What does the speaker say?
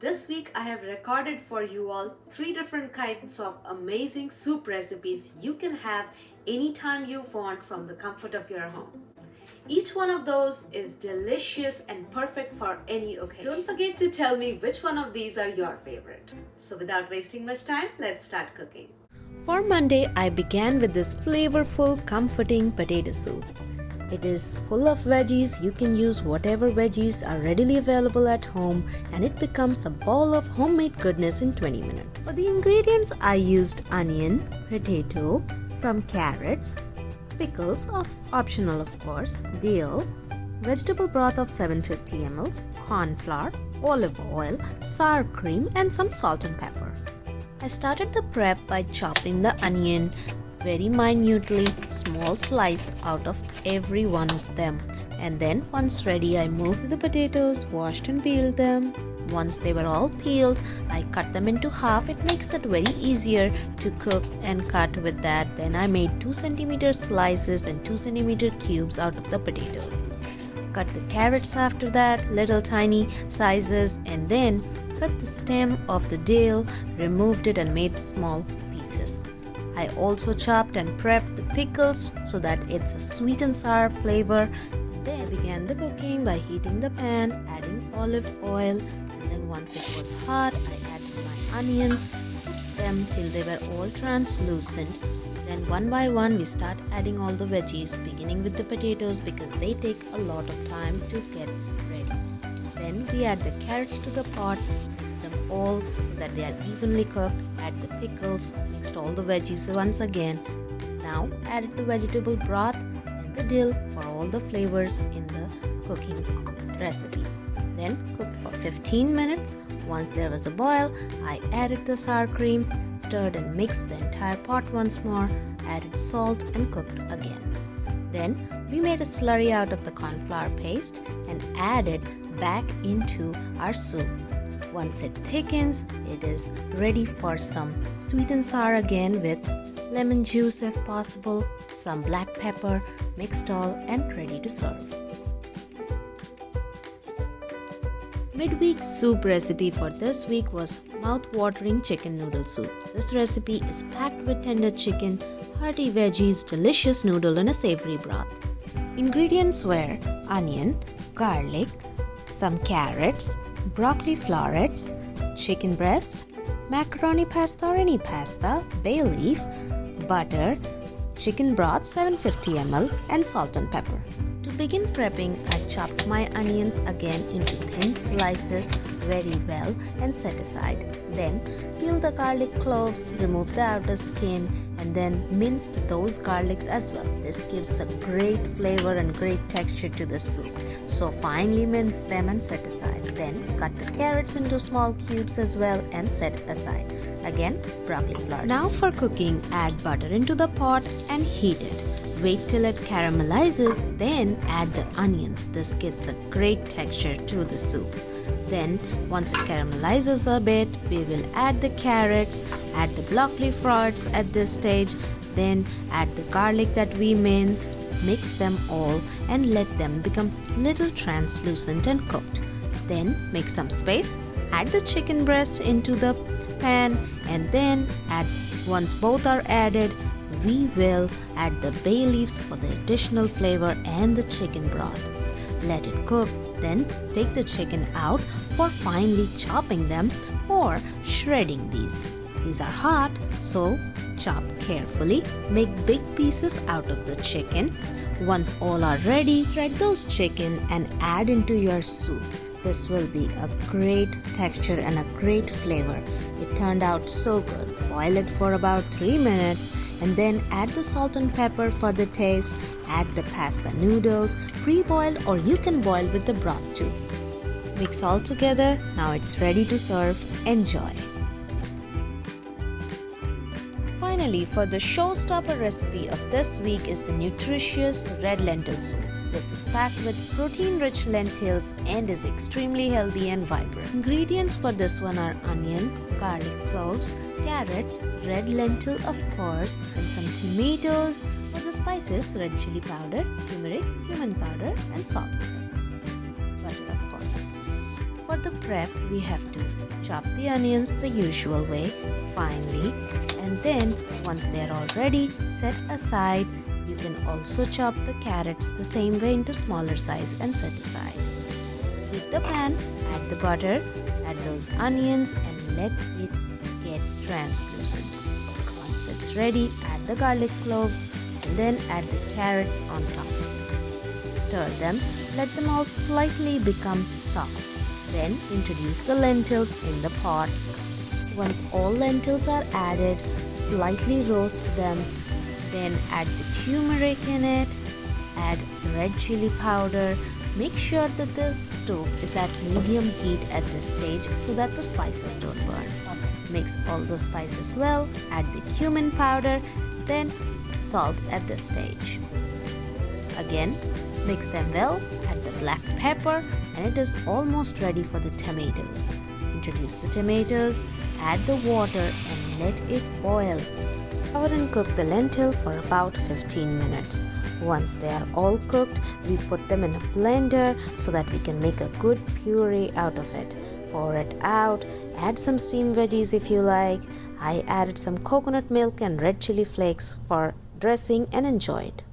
This week I have recorded for you all 3 different kinds of amazing soup recipes you can have anytime you want from the comfort of your home. Each one of those is delicious and perfect for any occasion. Don't forget to tell me which one of these are your favorite. So without wasting much time, let's start cooking. For Monday, I began with this flavorful, comforting potato soup. It is full of veggies. You can use whatever veggies are readily available at home and it becomes a bowl of homemade goodness in 20 minutes. For the ingredients, I used onion, potato, some carrots, pickles optional of course, dill, vegetable broth of 750 ml, corn flour, olive oil, sour cream and some salt and pepper. I started the prep by chopping the onion very minutely, small slice out of every one of them, and then once ready I moved to the potatoes, washed and peeled them. Once they were all peeled, I cut them into half. It makes it very easier to cook and cut with that. Then I made 2 cm slices and 2 cm cubes out of the potatoes. Cut the carrots after that, little tiny sizes, and then cut the stem of the dill, removed it and made small pieces. I also chopped and prepped the pickles so that it's a sweet and sour flavor. Then I began the cooking by heating the pan, adding olive oil, and then once it was hot, I added my onions, cooked them till they were all translucent. Then one by one we start adding all the veggies, beginning with the potatoes because they take a lot of time to get ready. Then we add the carrots to the pot, mix them all so that they are evenly cooked, add the pickles, mixed all the veggies once again. Now added the vegetable broth and the dill for all the flavors in the cooking recipe. Then cooked for 15 minutes. Once there was a boil, I added the sour cream, stirred and mixed the entire pot once more, added salt and cooked again. Then we made a slurry out of the corn flour paste and added back into our soup. Once it thickens, it is ready for some sweet and sour again with lemon juice if possible, some black pepper, mixed all and ready to serve. Midweek soup recipe for this week was mouth-watering chicken noodle soup. This recipe is packed with tender chicken, hearty veggies, delicious noodle and a savory broth. Ingredients were onion, garlic, some carrots, broccoli florets, chicken breast, macaroni pasta or any pasta, bay leaf, butter, chicken broth 750 ml and salt and pepper. To begin prepping, I chopped my onions again into thin slices very well and set aside. Then peel the garlic cloves, remove the outer skin and then minced those garlics as well. This gives a great flavor and great texture to the soup. So finely mince them and set aside. Then cut the carrots into small cubes as well and set aside. Again, broccoli flowers. Now for cooking, add butter into the pot and heat it. Wait till it caramelizes, then add the onions. This gives a great texture to the soup. Then, once it caramelizes a bit, we will add the carrots, add the broccoli florets at this stage, then add the garlic that we minced, mix them all and let them become little translucent and cooked. Then make some space, add the chicken breast into the pan and then once both are added, we will add the bay leaves for the additional flavor and the chicken broth. Let it cook, then take the chicken out for finely chopping them or shredding these. These are hot, so chop carefully. Make big pieces out of the chicken. Once all are ready, shred those chicken and add into your soup. This will be a great texture and a great flavor. It turned out so good. Boil it for about 3 minutes and then add the salt and pepper for the taste. Add the pasta noodles, pre-boiled or you can boil with the broth too. Mix all together. Now it's ready to serve. Enjoy. Finally, for the showstopper recipe of this week is the nutritious red lentil soup. This is packed with protein-rich lentils and is extremely healthy and vibrant. Ingredients for this one are onion, garlic cloves, carrots, red lentil of course, and some tomatoes. For the spices, red chili powder, turmeric, cumin powder, and salt. Butter of course. For the prep, we have to chop the onions the usual way, finely, and then once they are all ready, set aside. You can also chop the carrots the same way into smaller size and set aside. Heat the pan, add the butter, add those onions and let it get translucent. Once it's ready, add the garlic cloves and then add the carrots on top. Stir them, let them all slightly become soft. Then introduce the lentils in the pot. Once all lentils are added, slightly roast them. Then add the turmeric in it, add the red chili powder. Make sure that the stove is at medium heat at this stage so that the spices don't burn. Mix all the spices well, add the cumin powder, then salt at this stage. Again, mix them well, add the black pepper, and it is almost ready for the tomatoes. Introduce the tomatoes, add the water and let it boil. Cover and cook the lentil for about 15 minutes. Once they are all cooked, we put them in a blender so that we can make a good puree out of it. Pour it out, add some steamed veggies if you like. I added some coconut milk and red chili flakes for dressing and enjoyed.